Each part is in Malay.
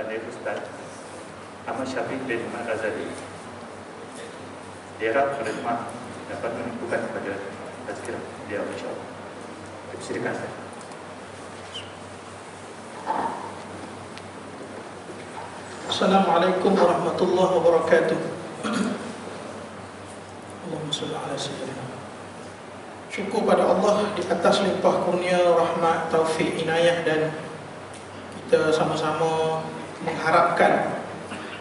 Al-Hadir Ustaz Ahmad Syafiq bin Al-Ghazali diharap khidmat dapat menunjukkan kepada tazkirah beliau insyaAllah. Silakan Ustaz. Assalamualaikum warahmatullahi wabarakatuh. Allahumma salli ala sayyidina. Syukur pada Allah di atas limpah kurnia, rahmat, taufik, inayah, dan kita sama-sama mengharapkan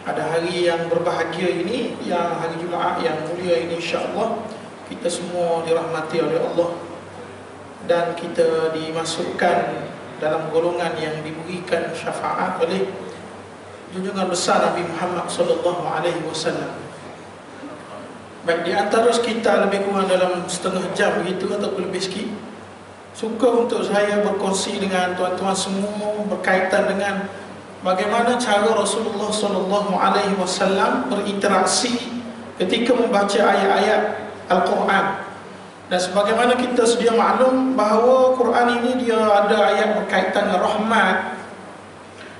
pada hari yang berbahagia ini, yang hari Jumaat yang mulia ini, insya-Allah kita semua dirahmati oleh Allah dan kita dimasukkan dalam golongan yang diberikan syafaat oleh junjungan besar Nabi Muhammad sallallahu alaihi wasallam. Baik, di antara kita lebih kurang dalam setengah jam begitu ataupun lebih sikit, suka untuk saya berkongsi dengan tuan-tuan semua berkaitan dengan bagaimana cara Rasulullah sallallahu alaihi wasallam berinteraksi ketika membaca ayat-ayat Al-Quran. Dan sebagaimana kita sedia maklum bahawa Quran ini dia ada ayat berkaitan dengan rahmat,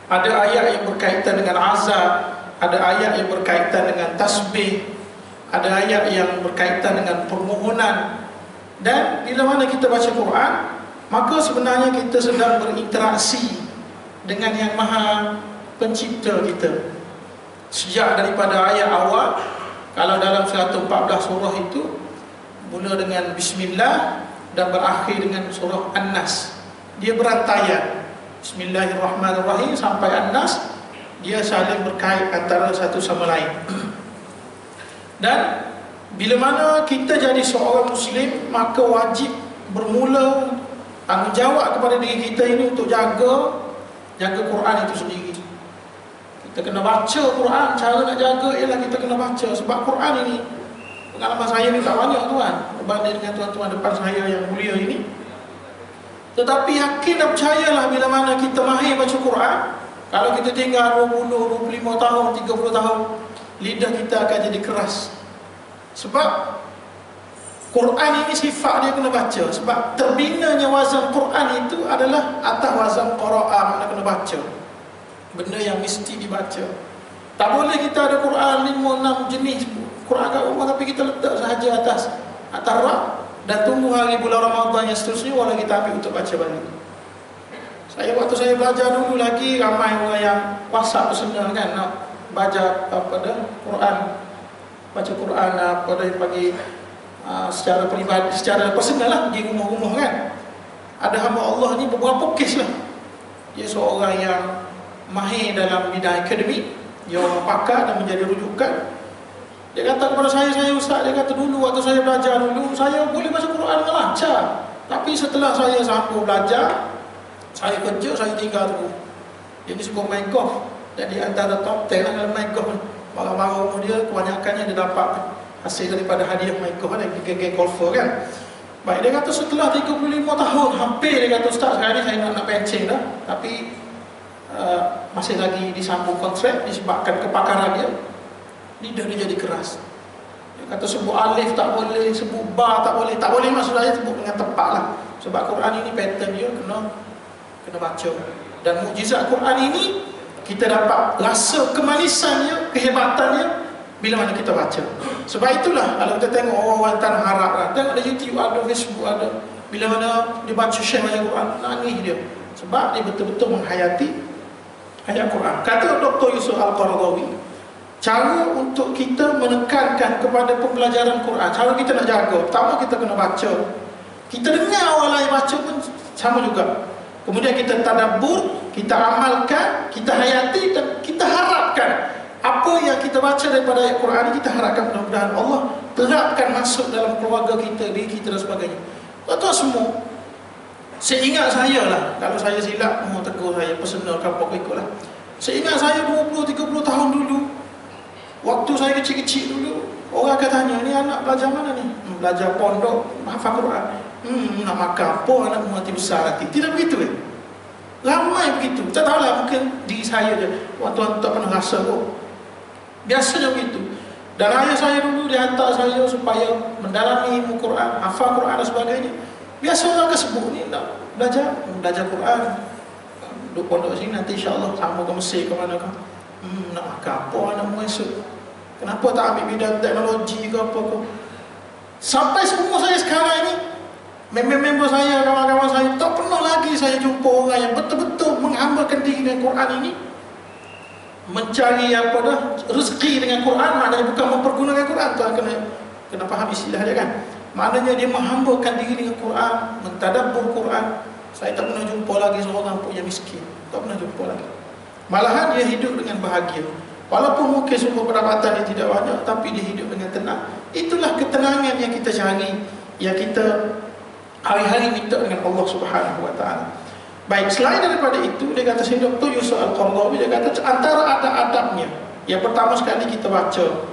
ada ayat yang berkaitan dengan azab, ada ayat yang berkaitan dengan tasbih, ada ayat yang berkaitan dengan permohonan. Dan bila mana kita baca Quran, maka sebenarnya kita sedang berinteraksi dengan yang Maha Pencipta kita. Sejak daripada ayat awal, kalau dalam 114 surah itu mula dengan Bismillah dan berakhir dengan surah An-Nas. Dia berantaian, Bismillahirrahmanirrahim sampai An-Nas, dia saling berkait antara satu sama lain. Dan bila mana kita jadi seorang Muslim, maka wajib bermula tanggungjawab kepada diri kita ini untuk jaga Quran itu sendiri. Kita kena baca Quran. Cara nak jaga ialah kita kena baca. Sebab Quran ini, pengalaman saya ni tak banyak tuan berbanding dengan tuan-tuan depan saya yang mulia ini. Tetapi yakin dan percayalah bila mana kita mahir baca Quran, kalau kita tinggal 20, 25 tahun, 30 tahun, lidah kita akan jadi keras. Sebab Quran ini sifat dia kena baca. Sebab terbinanya wazan Quran itu adalah atas wazan qiraah, makna kena baca. Benda yang mesti dibaca. Tak boleh kita ada Quran 5-6 jenis Quran kat rumah tapi kita letak sahaja atas rak dan tunggu hari bulan Ramadan yang seterusnya wala kita ambil untuk baca balik. Waktu saya belajar dulu lagi, ramai orang yang WhatsApp personal kan nak baca Quran, baca Quran pada pagi secara peribadi, secara personal lah, di rumah-rumah kan. Ada hamba Allah ni beberapa kes lah. Dia seorang yang mahir dalam bidang akademik, dia orang pakar dan menjadi rujukan. Dia kata kepada saya ustaz, dia kata dulu waktu saya belajar dulu, saya boleh baca Quran dengan lancar. Tapi setelah saya sambung belajar, saya kerja, saya tinggal dulu. Dia ni suka main golf. Jadi antara top 10 lah dalam main golf. Barang-barang umur dia kebanyakannya dia dapat hasil daripada hadiah main golf kan, geng-geng golfer kan. Baik, dia kata setelah 35 tahun, hampir dia kata ustaz sekarang ni saya nak pencing dah. Tapi masih lagi disambung kontrak disebabkan kepakaran dia. Lidah dia jadi keras. Dia kata sebut alif tak boleh, sebut ba tak boleh. Tak boleh maksudnya sebut dengan tepat lah. Sebab Quran ini pattern dia kena baca. Dan mukjizat Quran ini kita dapat rasa kemanisannya, kehebatannya bila mana kita baca. Sebab itulah kalau kita tengok orang-orang tanah Arab lah, tengok ada YouTube, ada Facebook, ada, bila mana dia baca syekh baca Quran, nangis dia. Sebab dia betul-betul menghayati ayat Quran. Kata Dr. Yusuf Al-Qaradawi, cara untuk kita menekankan kepada pembelajaran Quran, cara kita nak jaga, pertama kita kena baca. Kita dengar orang lain baca pun sama juga. Kemudian kita tadabbur, kita amalkan, kita hayati dan kita harapkan apa yang kita baca daripada ayat Quran ini, kita harapkan mudah-mudahan Allah terapkan masuk dalam keluarga kita, diri kita dan sebagainya. Tuan-tuan semua, saya ingat saya lah, kalau saya silap, mau tegur saya personal kapok ikutlah. Saya ingat saya 20-30 tahun dulu, waktu saya kecil-kecil dulu, orang akan tanya, ni anak belajar mana ni? Belajar pondok, hafal Quran. Nak makan apa anak nanti besar nanti? Tidak begitu kan? Ramai begitu. Tak tahulah, mungkin diri saya je. Tuan-tuan tak pernah rasa kok. Biasanya begitu. Dan ayah saya dulu dia hantar saya supaya mendalami ilmu Quran, hafal Quran dan sebagainya. Biasa orang akan sebut ni nak belajar Quran, duduk pondok sini, nanti insyaAllah sama ke Mesir ke mana kan. Nak makan apa anakmu esok? Kenapa tak ambil bidang teknologi ke apa ke? Sampai semua saya sekarang ini, member-member saya, kawan-kawan saya, tak pernah lagi saya jumpa orang yang betul-betul menghambakan diri dengan Quran ini, mencari apa dah, rezeki dengan Quran. Maknanya bukan mempergunakan Quran. Tuan kena faham istilah dia kan. Maknanya dia menghambakan diri dengan Quran, mentadabbur Quran. Saya tak pernah jumpa lagi seorang pun yang miskin. Tak pernah jumpa lagi. Malahan dia hidup dengan bahagia. Walaupun mungkin sumber pendapatan dia tidak banyak, tapi dia hidup dengan tenang. Itulah ketenangan yang kita cari, yang kita hari-hari minta dengan Allah Subhanahu Wa Taala. Baik, selain daripada itu, dia kata Syekh Dr. Yusuf Al-Qaradawi, dia kata antara adab-adabnya, yang pertama sekali kita baca.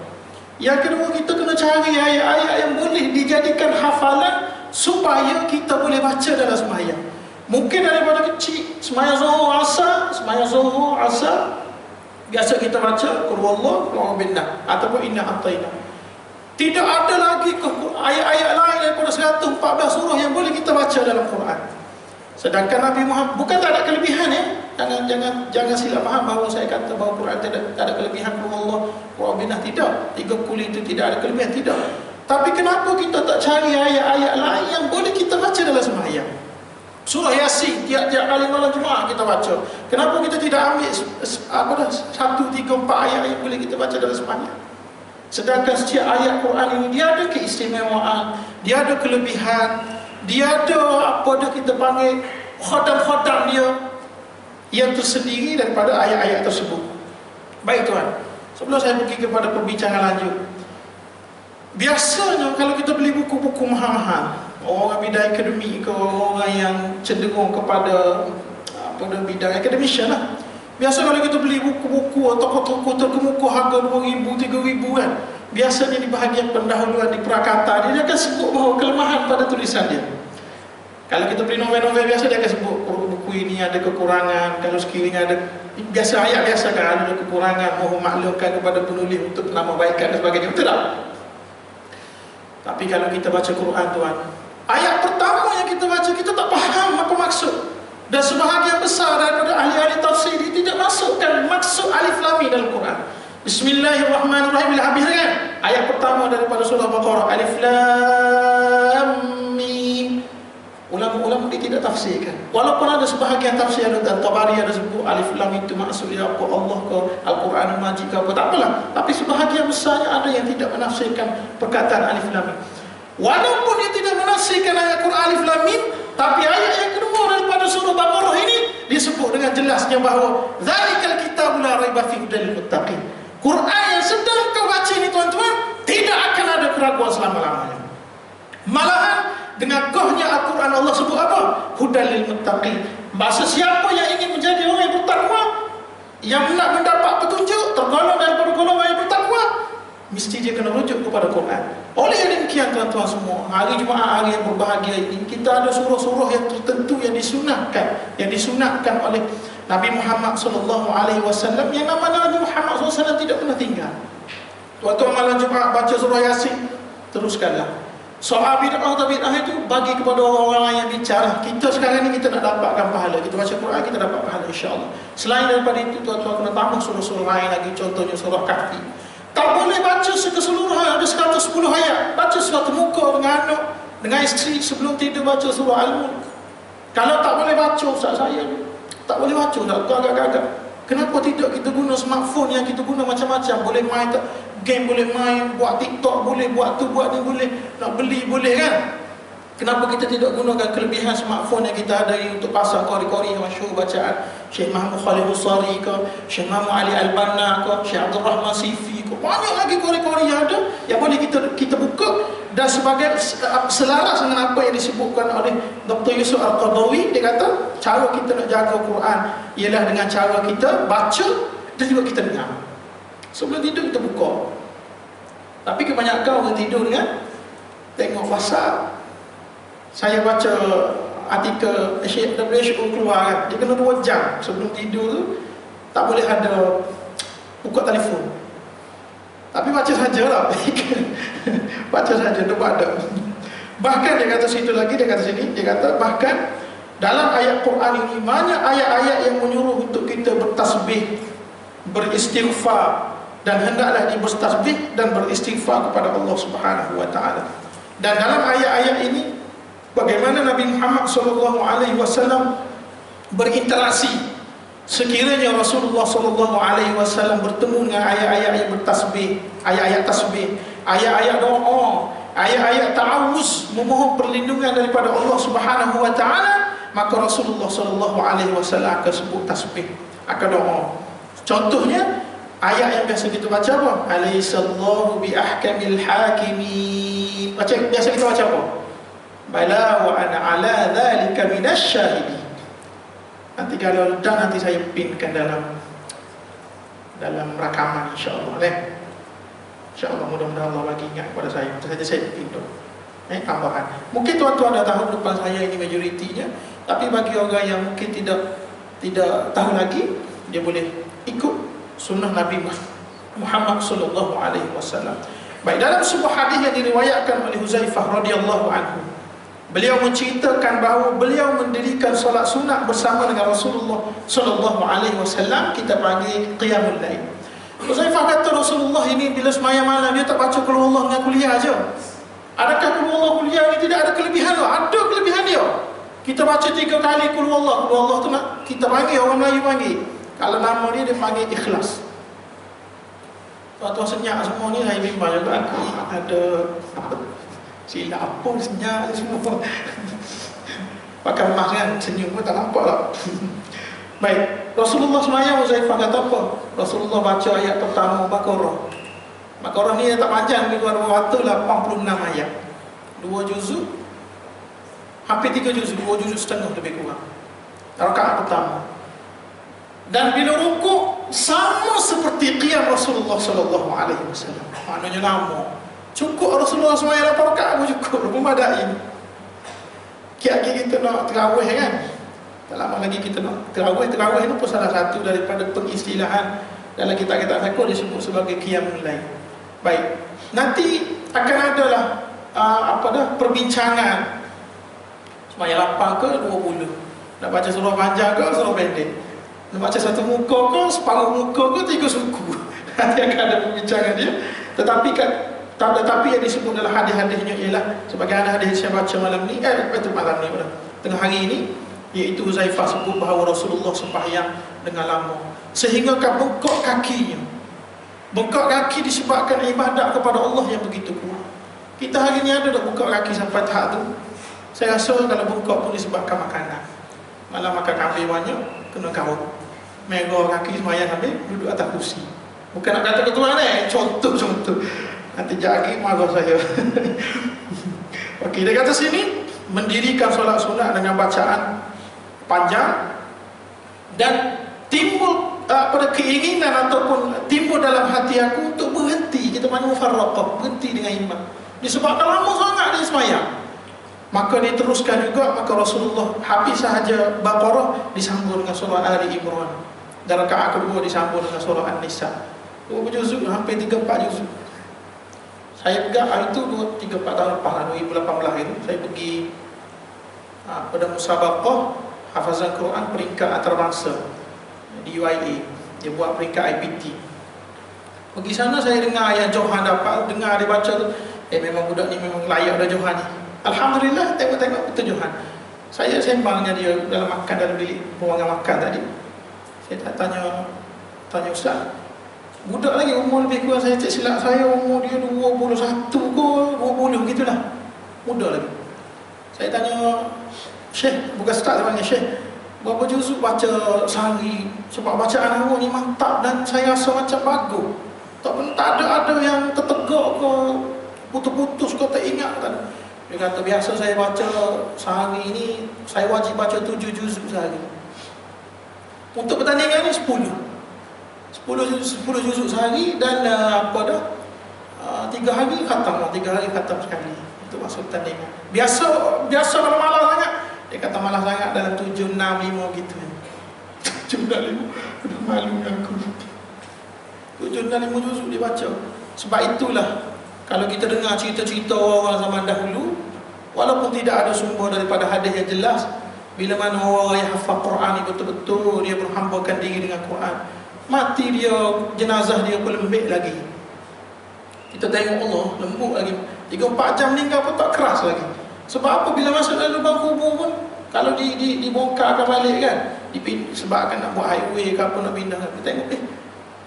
Yang kedua, kita kena cari ayat-ayat yang boleh dijadikan hafalan supaya kita boleh baca dalam sembahyang. Mungkin daripada kecil, sembahyang Zuhur, Asar, biasa kita baca Qul huwallahu ahad ataupun Inna A'tainah. Tidak ada lagi ayat-ayat lain daripada 114 surah yang boleh kita baca dalam Quran. Sedangkan Nabi Muhammad, bukan tak ada kelebihan ya. Jangan silap faham bahawa saya kata bahawa Quran tak ada kelebihan. Qul huwallahu ahad, tidak. 3 kul itu tidak ada kelebihan, tidak. Tapi kenapa kita tak cari ayat-ayat lain yang boleh kita baca dalam sembahyang? Surah Yasin tiap-tiap kali malam Jumaat kita baca. Kenapa kita tidak ambil 1, 3, 4 ayat yang boleh kita baca dalam sembahyang? Sedangkan setiap ayat Quran ini dia ada keistimewaan, dia ada kelebihan, dia ada apa dah kita panggil khodam-khodam dia yang tersendiri daripada ayat-ayat tersebut. Baik tuan, sebelum saya pergi kepada perbincangan lanjut, biasanya kalau kita beli buku-buku mahal-mahal, orang bidang akademik ke, orang yang cenderung kepada bidang akademisyen lah, biasa kalau kita beli buku-buku atau toko-toko terkemuka harga 2,000, 3,000 kan, biasanya di bahagian pendahuluan di prakata dia akan sebut bahawa kelemahan pada tulisan dia. Kalau kita beli novel-novel biasa, dia akan sebut buku ini ada kekurangan, kalau sekiranya ada, biasa ayat biasa kan ada kekurangan, mohon maklumkan kepada penulis untuk menambahbaikan dan sebagainya, betul tak? Tapi kalau kita baca Quran tuan, ayat pertama yang kita baca, kita tak faham apa maksud. Dan sebahagian besar daripada ahli-ahli tafsir dia tidak masukkan maksud alif lam mim dalam Quran. Bismillahirrahmanirrahim, bila habis kan? Ayat pertama daripada surah Baqarah, alif lam mim. Ulama-ulama dia tidak tafsirkan. Walaupun ada sebahagian tafsir, ada Tabari ada sebut alif lam itu maksudnya apa, Allah ke Al-Quran Majid ke apa, tak apalah. Tapi sebahagian besarnya ada yang tidak menafsirkan perkataan alif lam mim. Walaupun dia tidak menafsirkan ayat Quran alif lam mim, tapi ayat yang kedua daripada surah Baqarah ini disebut dengan jelasnya bahawa zalikal kitabul la raiba fihi hudal lil muttaqin. Quran yang sedang kau baca ini tuan-tuan, tidak akan ada keraguan selama-lamanya. Malahan dengan gohnya Al-Quran Allah sebut apa? Hudal lil muttaqin. Maksud siapa yang ingin menjadi orang yang bertakwa, yang nak mendapat petunjuk, tergolong daripada golongan yang bertakwa, mesti dia kena rujuk kepada Quran. Oleh yang demikian tuan-tuan semua, hari Jumaat, hari yang berbahagia ini, kita ada surah-surah yang tertentu yang disunatkan oleh Nabi Muhammad SAW, yang namanya Nabi Muhammad SAW tidak pernah tinggal. Tuan-tuan malam Jumaat baca surah Yasin, teruskanlah. Soal bid'ah atau bid'ah itu bagi kepada orang-orang yang bicara. Kita sekarang ni kita nak dapatkan pahala, kita baca Quran kita dapat pahala insya-Allah. Selain daripada itu tuan-tuan kena tambah surah-surah lain lagi, contohnya surah Kahfi. Tak boleh baca keseluruhan, ada 110 ayat. Baca suatu muka dengan anak, dengan isteri, sebelum tidur baca surah Al-Mulk. Kalau tak boleh baca, ustaz saya tak boleh baca, tak agak-agak. Kenapa tidak kita guna smartphone yang kita guna macam-macam? Boleh main game, boleh main, buat TikTok boleh, buat tu, buat ni boleh, nak beli boleh kan? Kenapa kita tidak gunakan kelebihan smartphone yang kita ada ini untuk pasang kori-kori yang masyhur bacaan Syekh Mahmud Khalil Husari ke, Syekh Mahmud Ali Al-Banna ke, Syekh Abdul Rahman Sifi ke, banyak lagi kori-kori yang ada yang boleh kita buka. Dan sebagai selaras dengan apa yang disebutkan oleh Dr. Yusuf Al-Qaradawi, dia kata cara kita nak jaga Quran ialah dengan cara kita baca dan juga kita dengar. Sebelum tidur kita buka. Tapi kebanyakan orang tidur dengan tengok WhatsApp. Saya baca artikel Syekh WHO keluar kan, dia kena 2 jam sebelum tidur tu tak boleh ada buka telefon. Tapi baca sajalah. Baca saja, tak ada. Bahkan dia kata situ lagi, dia kata sini, dia kata bahkan Dalam ayat Quran ini banyak ayat-ayat yang menyuruh untuk kita bertasbih, beristighfar, dan hendaklah dia bertasbih dan beristighfar kepada Allah Subhanahu wa taala. Dan dalam ayat-ayat ini bagaimana Nabi Muhammad SAW berinteraksi sekiranya Rasulullah SAW bertemu dengan ayat-ayat yang bertasbih, ayat-ayat tasbih, ayat-ayat doa, ayat-ayat ta'awuz, memohon perlindungan daripada Allah Subhanahu wa taala, maka Rasulullah SAW akan sebut tasbih, akan doa. Contohnya ayat yang biasa kita baca apa? Alaihissallahu bi ahkamil hakimin. Biasa kita baca apa? Bala wa ana ala dzalika minasyahidin. Nanti kalau nanti saya pinkan dalam rakaman insya-Allah insya-Allah mudah-mudahan Allah bagi ingat kepada saya. Saja saya pin tu. Tambahan. Mungkin tuan-tuan dah tahu depan saya ini majoritinya, tapi bagi orang yang mungkin tidak tahu lagi, dia boleh ikut sunnah Nabi Muhammad sallallahu alaihi wasallam. Baik, dalam sebuah hadis yang diriwayatkan oleh Huzaifah radhiyallahu anhu, beliau menceritakan bahawa beliau mendirikan solat sunat bersama dengan Rasulullah sallallahu alaihi wasallam, kita panggil qiyamul lail. Huzaifah kata Rasulullah ini bila sembahyang malam dia tak baca qul huwallahu dengan kuliah aja. Adakah qul huwallahu kuliah ini tidak ada kelebihan? Ada kelebihan dia. Kita baca 3 kali qul huwallahu tu nak kita panggil, orang Melayu panggil. Kalau nama dia panggil ikhlas. Tuan-tuan senyap semua ni, saya bimbang juga aku ada silap apa senyap semua. Pakai mask kan, senyum pun tak nampak lah. Baik, Rasulullah sembahyang, Huzaifah kata apa? Rasulullah baca ayat pertama Baqarah. Baqarah ni tak panjang, lebih kurang waktu 86 ayat, 2 juzuk, hampir 3 juzuk, 2 juzuk setengah lebih kurang rakaat pertama. Dan bila rukuk sama seperti qiyam Rasulullah sallallahu alaihi wasallam. Maknanya lama. Cukup Rasulullah sembahyang 8 rakaat pun cukup, memadai. Kira-kira kita nak tarawih kan? Tak lama lagi kita nak tarawih. Tarawih itu pun salah satu daripada pengistilahan dalam kitab-kitab fiqh disebut sebagai qiyamul lail. Baik. Nanti akan adalah perbincangan sembahyang 8 ke 20. Nak baca surah panjang ke surah pendek? Nak baca satu muka ke, separuh muka ke, 3 suku. Nanti akan ada perbincangan dia. Tetapi yang disebut dalam hadis-hadisnya ialah sebagaimana hadis saya baca malam ni, tengah hari ini, iaitu Huzaifah sebut bahawa Rasulullah sembahyang dengan lama sehingga bengkok kakinya. Bengkok kaki disebabkan ibadat kepada Allah yang begitu kuat. Kita hari ni ada tak bengkok kaki sampai tahap tu? Saya rasa kalau bengkok pun disebabkan makanan. Malam makan kambing banyak, kena kawat. Merah kaki sembahyang habis, duduk atas kursi. Bukan nak kata ketua ni, contoh. Nanti jadi marah saya. Okey, dia kata sini mendirikan solat sunat dengan bacaan panjang dan timbul pada keinginan ataupun timbul dalam hati aku untuk berhenti. Kita panggil mufarraqah, berhenti dengan imam. Disebabkan lama sangat dia sembahyang. Maka diteruskan juga, maka Rasulullah habis sahaja Baqarah disambung dengan surah Ali Imran. Dan rakaat kedua disambung dengan surah An-Nisa. 2 juzuk, hampir 3-4 juzuk. Saya pegang hari itu 3-4 tahun lepas, 2018 itu saya pergi pada musabaqah hafazan Quran peringkat antarabangsa di UIA. Dia buat peringkat IPT. Pergi sana saya dengar yang Johan dapat, dengar dia baca tu, memang budak ni memang layak dah Johan ni. Alhamdulillah, tengok betul Johan. Saya sembang dengan dia dalam bilik ruangan makan tadi. Saya tak tanya Ustaz, budak lagi umur lebih kurang, saya tak silap saya umur dia 21 ke 20 begitulah, muda lagi. Saya tanya Syekh, bukan Ustaz, saya panggil Syekh, berapa juzuk baca sehari? Sebab bacaan awak ni mantap dan saya rasa macam bagus. Tak ada yang tertegak ke, putus-putus ke, tak ingat tak ada. Dia kata biasa saya baca sehari ini, saya wajib baca 7 juzuk sehari. Untuk pertandingan ni 10 juzuk sehari dan 3 hari khatam, 3 hari khatam sekali. Itu maksud pertandingan. Biasa kalau malas sangat, dia kata malas sangat dalam 7, 6, 5 gitu. 7, 6, 5, udah malu aku. 7, 6, 5 juzuk dia baca. Sebab itulah kalau kita dengar cerita-cerita orang zaman dahulu, walaupun tidak ada sumber daripada hadis yang jelas, Bila mana orang yang hafal Quran ni betul-betul dia berhambakan diri dengan Quran, mati dia, jenazah dia pun lembik lagi. Kita tengok Allah lembut lagi. 3-4 jam meninggal pun tak keras lagi. Sebab apa? Bila masuk dalam lubang kubur pun, kalau dibongkarkan balik kan, sebab akan nak buat highway ke apa, nak pindah, kita tengok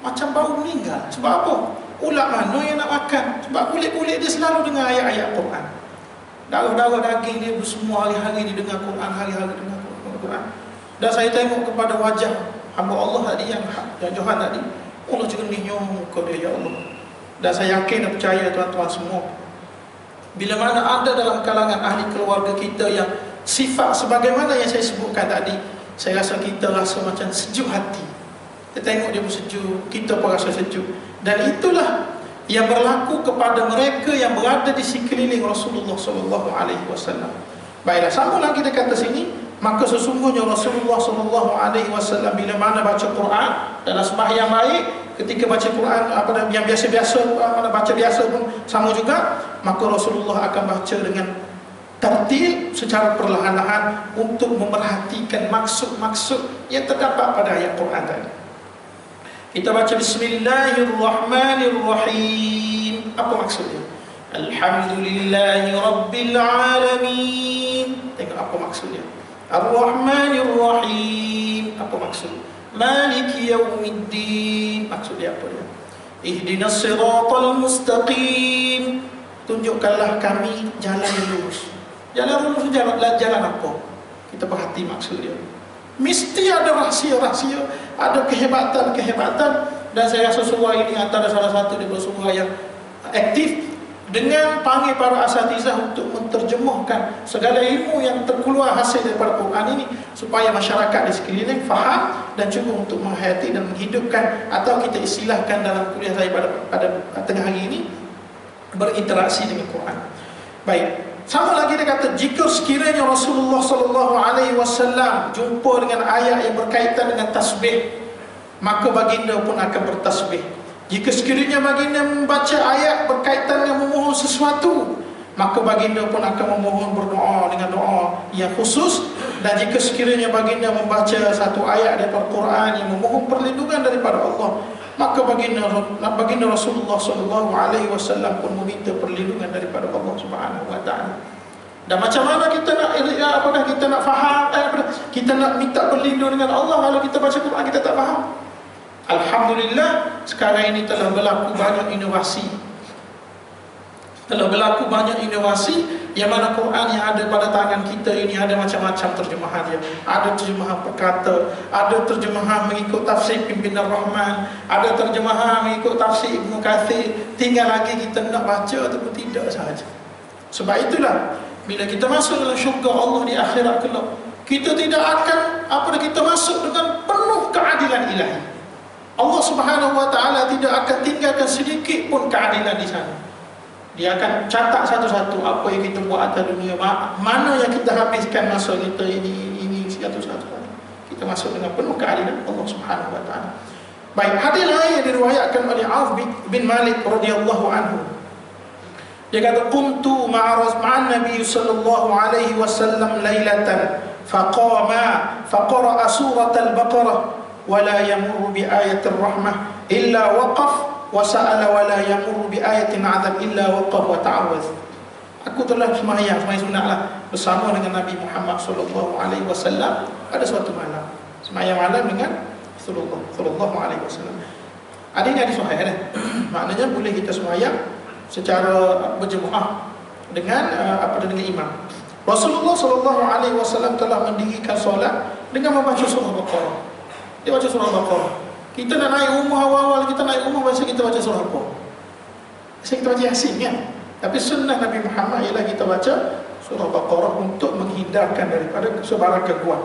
macam baru meninggal. Sebab apa? Ulat mana yang nak makan? Sebab kulit-kulit dia selalu dengar ayat-ayat Quran. Darah-darah daging dia semua hari-hari dia dengar Quran, hari-hari dengar Quran. Dan saya tengok kepada wajah hamba Allah tadi yang Johan tadi, Allah cernihnya muka dia, ya Allah. Dan saya yakin dan percaya tuan-tuan semua, bila mana ada dalam kalangan ahli keluarga kita yang sifat sebagaimana yang saya sebutkan tadi, saya rasa kita rasa macam sejuk hati. Kita tengok dia pun sejuk, kita pun rasa sejuk. Dan itulah yang berlaku kepada mereka yang berada di sekeliling Rasulullah SAW. Baiklah, sambung lagi dia kata sini, maka sesungguhnya Rasulullah SAW bila mana baca Quran dalam sembahyang baik, ketika baca Quran yang biasa-biasa, baca biasa pun sama juga, maka Rasulullah akan baca dengan tertil secara perlahan-lahan untuk memerhatikan maksud-maksud yang terdapat pada ayat Quran tadi. Kita baca Bismillahirrahmanirrahim. Apa maksudnya? Alhamdulillahi Rabbil Alamin. Tengok apa maksudnya. Ar-Rahmanirrahim. Apa maksud? Maliki Yawmiddin. Maksudnya apa dia? Ihdinas siratal mustaqim. Tunjukkanlah kami jalan yang lurus. Jalan lurus, jalan apa? Kita perhati maksud dia. Mesti ada rahsia-rahsia, ada kehebatan-kehebatan. Dan saya rasa surah ini antara salah satu daripada surah yang aktif dengan panggil para asatizah untuk menterjemahkan segala ilmu yang terkeluar hasil daripada Quran ini, supaya masyarakat di sekeliling faham dan cuba untuk menghayati dan menghidupkan, atau kita istilahkan dalam kuliah saya pada tengah hari ini, berinteraksi dengan Quran. Baik. Sama lagi dia kata, jika sekiranya Rasulullah SAW jumpa dengan ayat yang berkaitan dengan tasbih, maka baginda pun akan bertasbih. Jika sekiranya baginda membaca ayat berkaitan dengan memohon sesuatu, maka baginda pun akan memohon berdoa dengan doa yang khusus. Dan jika sekiranya baginda membaca satu ayat daripada Quran yang memohon perlindungan daripada Allah, maka baginda Rasulullah SAW pun meminta perlindungan daripada Allah Subhanahu Wa Taala. Dan macam mana kita nak, apakah kita nak faham, kita nak minta berlindung dengan Allah kalau kita baca Quran kita tak faham? Alhamdulillah, sekarang ini telah berlaku banyak inovasi. Yang mana Quran yang ada pada tangan kita ini ada macam-macam terjemahan dia. Ada terjemahan perkata, ada terjemahan mengikut tafsir Pimpinan Rahman, ada terjemahan mengikut tafsir Ibnu Katsir. Tinggal lagi kita nak baca ataupun tidak sahaja. Sebab itulah bila kita masuk dalam syurga Allah di akhirat kelak, kita tidak akan kita masuk dengan penuh keadilan ilahi. Allah Subhanahu Wa Taala tidak akan tinggalkan sedikit pun keadilan di sana. Dia akan catat satu-satu apa yang kita buat atas dunia, mana yang kita habiskan masa kita ini satu-satu. Kita masuk dengan penuh keadilan Allah Subhanahu Wa Taala. Baik, hadis lain yang diriwayatkan oleh Auf bin Malik radhiyallahu anhu. Dia kata, "Qumtu ma'an Nabi sallallahu alaihi wasallam lailatan faqama faqara'a surat al-Baqarah wa la yamurru bi ayatir rahmah illa waqaf wa sa'ala wa la yamurru bi ayatin 'adzab illa waqaf wa ta'awaz." Aku telah sembahyang sunatlah bersama dengan Nabi Muhammad sallallahu alaihi wasallam pada suatu malam. Sembahyang malam dengan Rasulullah sallallahu alaihi wasallam. Ada yang sahih kan? Maknanya boleh kita sembahyang secara berjemaah dengan dengan imam. Rasulullah sallallahu alaihi wasallam telah mendirikan solat dengan membaca surah Baqarah. Dia baca surah Baqarah. Kita nak naik rumah, awal-awal kita naik rumah, biasa kita baca surah apa? Biasa kita baca Yasin kan? Tapi sunnah Nabi Muhammad ialah kita baca surah Baqarah untuk menghindarkan daripada sebarang gangguan.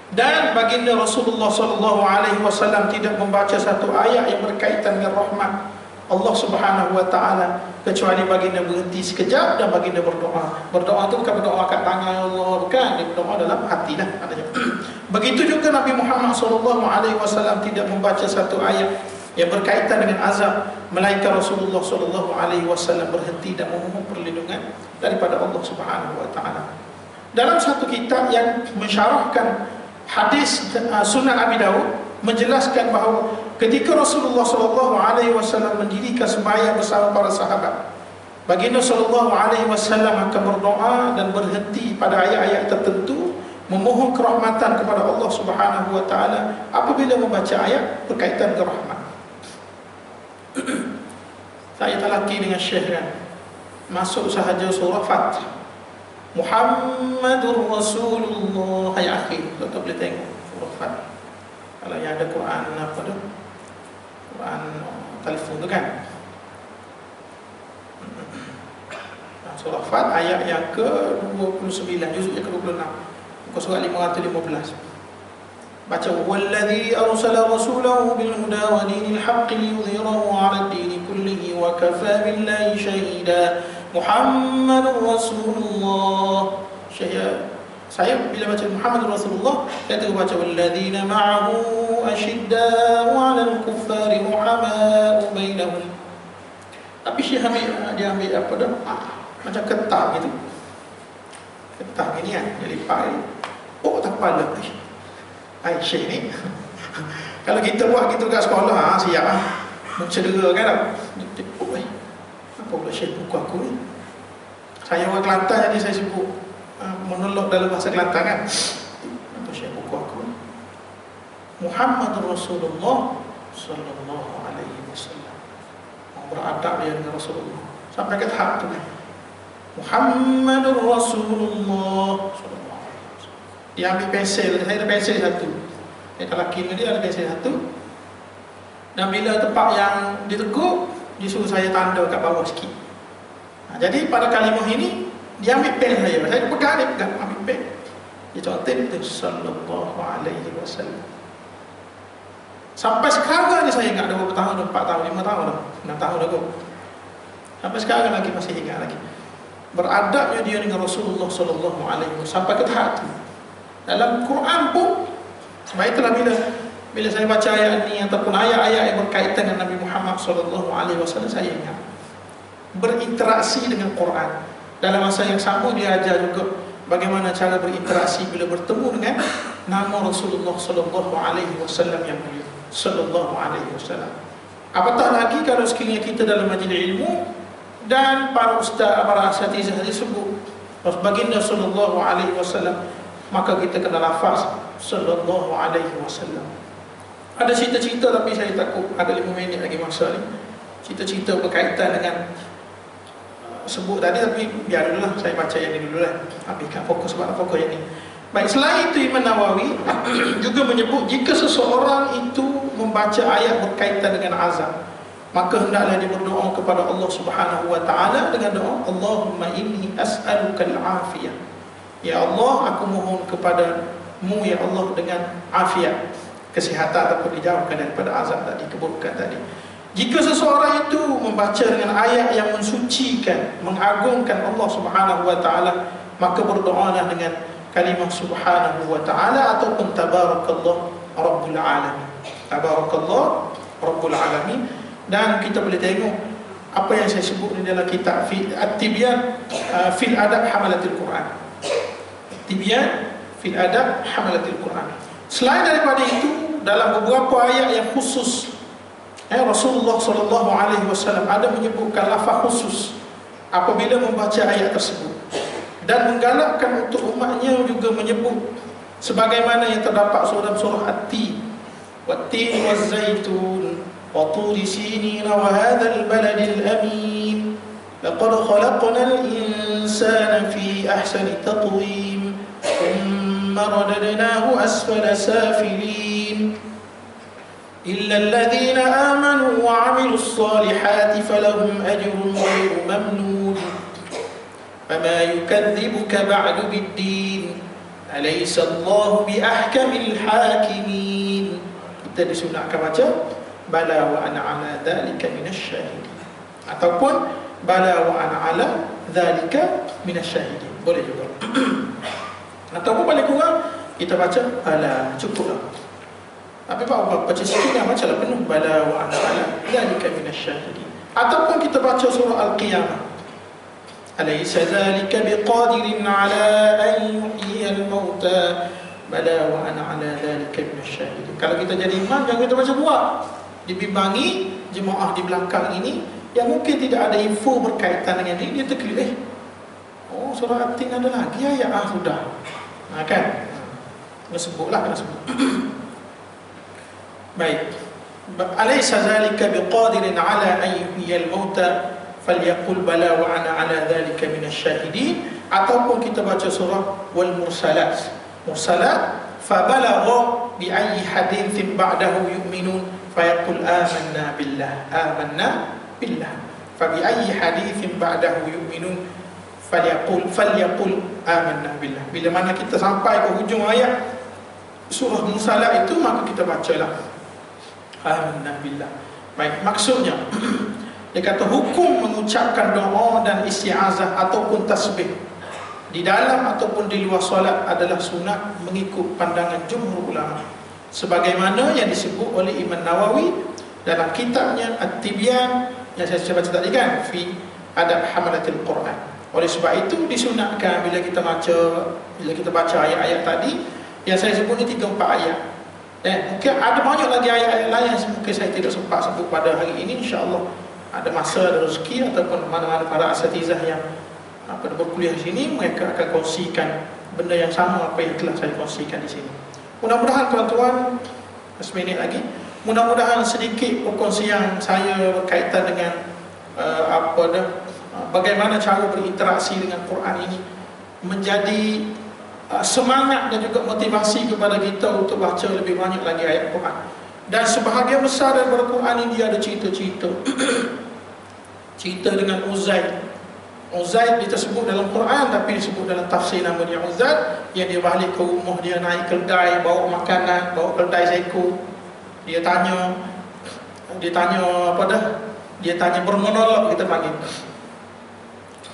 Dan baginda Rasulullah sallallahu alaihi wasallam tidak membaca satu ayat yang berkaitan dengan rahmat Allah Subhanahu Wa Taala kecuali baginda berhenti sekejap dan baginda berdoa. Berdoa itu bukan berdoa kat tangan Allah, bukan, dia berdoa dalam hati lah maknanya. Begitu juga Nabi Muhammad SAW tidak membaca satu ayat yang berkaitan dengan azab, melainkan Rasulullah SAW berhenti dan memohon perlindungan daripada Allah Subhanahu Wa Taala. dalam satu kitab yang mensyarahkan hadis Sunan Abi Dawud, menjelaskan bahawa ketika Rasulullah SAW mendirikan sembahyang bersama para sahabat, baginda SAW akan berdoa dan berhenti pada ayat-ayat tertentu, memohon kerahmatan kepada Allah Subhanahu wa taala apabila membaca ayat berkaitan dengan rahmat. Saya talaki dengan Syekh kan, masuk sahaja surah Fath, Muhammadur Rasulullah ayat akhir, tuan boleh tengok surah Fath. Kalau yang ada Quran apa tu, Quran telefon tu kan, surah Fath ayat yang ke-29, juzuk yang ke-26, muka surat 515. Baca, wallazi arsala rasulahu bil huda wa dinil haqqi liyudhhirahu 'ala ad-din kullihi wa kafa billahi shahida. Muhammadur Rasulullah. Saya bila baca Muhammadur Rasulullah, saya terus baca walladzina ma'ahu ashidda'u 'alal kuffari ruhama'u bainahum. Tapi Syekh dia ambil apa dah? Macam ketah gitu. Ketah gini kan, dia lipat ni. Oh, tak kepala. Syekh ni kalau kita buat gitu kat sekolah, siap lah, mencedera kan. Oh, apa pula Syekh buku aku ni? Saya orang Kelantan, jadi saya sibuk monolog dalam bahasa Kelantan kan. Apa Syekh buku aku ni? Muhammadur Rasulullah sallallahu alaihi wasallam. Beradab dia dengan Rasulullah sampai ke tahap tu kan. Muhammadur Rasulullah sallallahu alaihi wasallam. Dia ambil pensel, saya ada pensel satu. Dia lelaki ni dia ada pensel satu. Dan bila tempat yang diteguk, dia suruh saya tanda kat bawah sikit. Jadi pada kalimah ini dia ambil pen saya pegang, dia pegang, ambil pen, dia contoh tu sallallahu alaihi wasallam. Sampai sekarang ni saya ingat, dah berapa tahun, 4 tahun, 5 tahun dah, 6 tahun dah. Sampai sekarang lagi masih ingat lagi beradabnya dia dengan Rasulullah sallallahu alaihi wasallam sampai ke tahap tu. Dalam Quran pun sebab itulah bila saya baca ayat ni ataupun ayat-ayat yang berkaitan dengan Nabi Muhammad sallallahu alaihi wasallam, saya ingat berinteraksi dengan Quran. Dalam masa yang sama dia ajar juga bagaimana cara berinteraksi bila bertemu dengan nama Rasulullah sallallahu alaihi wasallam yang mulia, sallallahu alaihi wasallam. Apatah lagi kalau sekiranya kita dalam majlis ilmu dan para ustaz, para asatizah disebut baginda sallallahu alaihi wasallam, maka kita kena lafaz sallallahu alaihi wasallam. Ada cerita-cerita tapi saya takut ada 5 minit lagi masa ni. Cerita-cerita berkaitan dengan sebut tadi, tapi biar dululah saya baca yang ni dululah. Habiskan fokus yang ni. Baik, selain itu Imam Nawawi juga menyebut jika seseorang itu membaca ayat berkaitan dengan azab, maka hendaklah dia berdoa kepada Allah Subhanahu wa taala dengan doa Allahumma inni as'aluka al-afiyah. Ya Allah, aku mohon kepadamu ya Allah dengan afiat, kesihatan ataupun dijauhkan daripada azab tadi, keburukan tadi. Jika seseorang itu membaca dengan ayat yang mensucikan, mengagungkan Allah Subhanahu wa taala, maka berdoalah dengan kalimah Subhanahu wa taala ataupun tabarakallah rabbul alamin. Tabarakallah rabbul alamin. Dan kita boleh tengok apa yang saya sebut di dalam kitab At-Tibyan fil Adab Hamalatil Quran. Tibyan fil Adab Hamalatil Quran. Selain daripada itu, dalam beberapa ayat yang khusus, Rasulullah sallallahu alaihi wasallam ada menyebutkan lafaz khusus apabila membaca ayat tersebut, dan menggalakkan untuk umatnya juga menyebut sebagaimana yang terdapat dalam surah At-Tin, wat-tin waz-zaitun wa turi sinin wa hadzal baladil amin laqad khalaqnal insana fi ahsani taqwim thumma radadnahu asfala safilin إلا الذين آمنوا وعملوا الصالحات فلهم أجر غير ممنون فما يكذبك بعد بالدين أليس الله بأحكم الحاكمين. Kita disunahkan baca bala wa ana ala dhalika minasyahidin ataupun bala wa ana ala dhalika minasyahidin, boleh juga. Ataupun paling kurang kita baca bala, cukuplah. Tapi baca sikit kan, bacalah penuh bala wa ana ala dzalika minasyahidin. Ataupun kita baca surah Al-Qiyamah Alaysa dzalika biqadirin ala an yuhyiyal mauta bala wa ana ala dzalika minasyahidin. Kalau kita jadi imam, jangan kita baca buat. Dibimbangi jemaah di belakang ini yang mungkin tidak ada info berkaitan dengan ini, dia terkeliru, oh surah At-Tin ada lagi ayat, sudah. Kan? Kena sebutlah, kena sebut. Baik. Alaysa dzalika biqadirin ala an yuhyiyal mauta falyaqul bala wa ana ala dzalika minasyahidin. Ataupun kita baca surah wal mursalat. Mursalat fabalagha bi ayyi haditsin ba'dahu yu'minun fayaqul amanna billah fabi ayyi haditsin ba'dahu yu'minun falyaqul amanna billah. Bila mana kita sampai ke hujung ayat surah Mursalat itu, maka kita bacalah amanna billah. Baik, maksudnya dia kata hukum mengucapkan doa dan isti'azah ataupun tasbih di dalam ataupun di luar solat adalah sunat mengikut pandangan jumhur ulama, sebagaimana yang disebut oleh Imam Nawawi dalam kitabnya At-Tibyan yang saya baca tadi kan, fi adab hamalatil Quran. Oleh sebab itu disunatkan bila kita baca ayat-ayat tadi yang saya sebut ni 3-4 ayat. Mungkin ada banyak lagi ayat-ayat lain yang mungkin saya tidak sempat sebut pada hari ini. InsyaAllah ada masa, ada rezeki, ataupun mana-mana para asatizah yang berkuliah di sini, mereka akan kongsikan benda yang sama apa yang telah saya kongsikan di sini. Mudah-mudahan tuan-tuan, 1 minit lagi, mudah-mudahan sedikit perkongsian saya berkaitan dengan bagaimana cara berinteraksi dengan Quran ini menjadi semangat dan juga motivasi kepada kita untuk baca lebih banyak lagi ayat Quran. Dan sebahagian besar daripada Quran ini dia ada cerita-cerita. Cerita dengan Uzair. Uzair disebut dalam Quran, tapi disebut dalam tafsir namanya Uzair, yang dia balik ke rumah, dia naik keldai, bawa makanan, bawa keldai seekor. Dia tanya apa dah? Dia tanya bermonolog, kita panggil.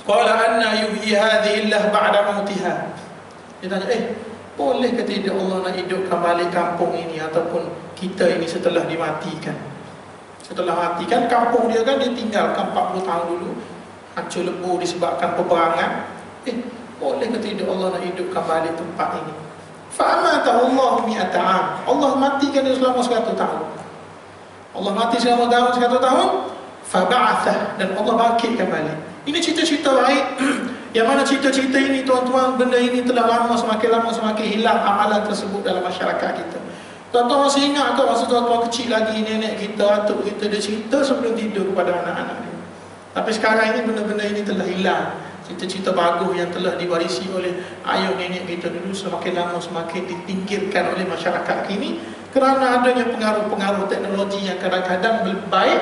Qala anna yuhyi hadhihi illah ba'da mautiha. Dia tanya, boleh ke tidak Allah nak hidupkan balik kampung ini ataupun kita ini setelah dimatikan? Setelah mati kan kampung dia kan dia tinggalkan 40 tahun dulu, hancur lebur disebabkan peperangan. Boleh ke tidak Allah nak hidupkan balik tempat ini? Fa'amatahu Allah mi'ata am. Allah matikan dia selama 100 tahun. Allah mati selama 100 tahun. Faba'athah, dan Allah bangkitkan balik. Ini cerita-cerita baik. Yang mana cerita-cerita ini tuan-tuan, benda ini telah semakin lama semakin hilang amalan tersebut dalam masyarakat kita. Tuan-tuan masih ingat ke masa tuan-tuan kecil lagi, nenek kita, atuk kita, dia cerita sebelum tidur kepada anak-anak dia. Tapi sekarang ini benda-benda ini telah hilang. Cerita-cerita bagus yang telah diwarisi oleh ayah nenek kita dulu semakin lama semakin dipinggirkan oleh masyarakat kini kerana adanya pengaruh-pengaruh teknologi yang kadang-kadang baik,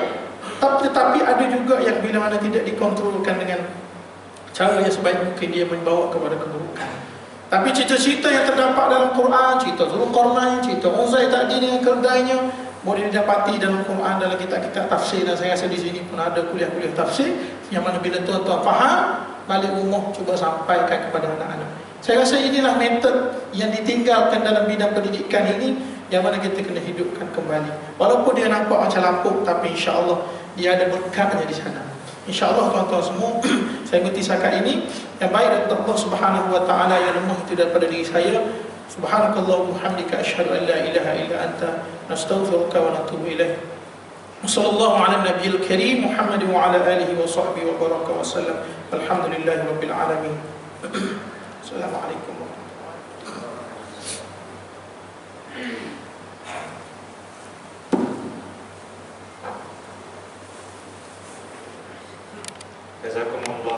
tetapi ada juga yang bila mana tidak dikontrolkan dengan cara yang sebaik mungkin, dia membawa kepada keburukan. Tapi cerita-cerita yang terdapat dalam Quran, cerita Zulqarnain, cerita Uzair tadi dengan keldainya, boleh didapati dalam Quran, dalam kitab-kitab tafsir. Dan saya rasa di sini pun ada kuliah-kuliah tafsir yang mana bila tuan-tuan faham, balik rumah cuba sampaikan kepada anak-anak. Saya rasa inilah metod yang ditinggalkan dalam bidang pendidikan ini, yang mana kita kena hidupkan kembali. Walaupun dia nampak macam lapuk, tapi insya-Allah dia ada berkatnya di sana. InsyaAllah tuan-tuan semua, saya berhenti setakat ini. Yang baik dari Allah Subhanahu wa ta'ala, yang lemah itu daripada diri saya. Subhanakallahumma hamdika asyhadu an la ilaha illa anta nastaghfiruka wa natubu ilaik. Wassallallahu ala nabiyil karim Muhammad wa ala alihi wa sahbihi wa baraka wa sallam. Alhamdulillahi rabbil alamin. Assalamualaikum warahmatullahi wabarakatuh. Jazakumullah.